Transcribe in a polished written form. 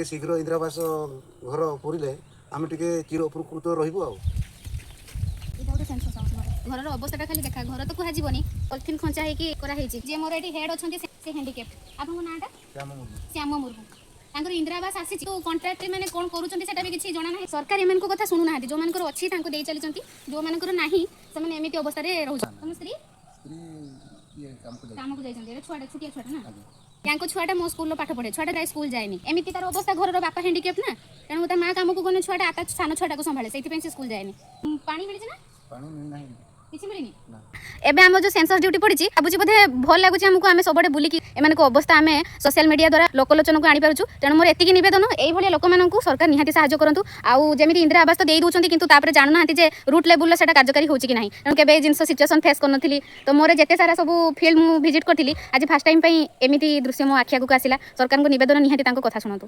शीघ्र इंदिरा आवास घर पुरिले आम टे चिर उपकृत रही घर अवस्था खाली देखा घर तो कहनी पॉलिथिन खंचा होती जी मोर ये हेड अच्छा से हैंडिकेप आपको नाटा श्याम मुर्मू तांकर इंदिरा आवास आसी तो कॉन्ट्रैक्ट मैंने कौन करूँ भी किसी जना ना सरकार एम कथा शुणुना जो मान अच्छी दे चली जो मान ना से एमती अवस्था रोम स्त्री काम को जाइए छुआ छुटिया छुआ ना या छुआटा मो स्कूल पाठ पढ़े छुआटा स्कूल जाए एमती तार अवस्था घर बापा हैंडिकेप ना तेणु ता माँ काम को गने छुआटा आता सान छुआटा को संभाले से स्कूल जाए पानी मिली ना किसी मिलनी एबे हम जो सेंसस ड्यूटी पड़ी भाजी बोधे भल लगुच आमको आम सब बुलिकी एम अवस्था आम सोशल मीडिया द्वारा लोकलोचन को आनीपार्चु तेणु मोर एतिक नवेदन यही लोक मानू सरकार निहाती साहाय्य करूँ आउ जमी इंदिरा आवास तो दे दूसरी किंतु जानूना रूट लेवल से कार्यकारी हो कि ना तेणु के जिन सिचुएसन फेस कर तो मोर जिते सारा सब फिल्ड मुझे भिजिट करी आज फास्ट टाइम एमती दृश्य मो आखि आगे आसला सरकार को नवेदन निहाती कथा शुणु।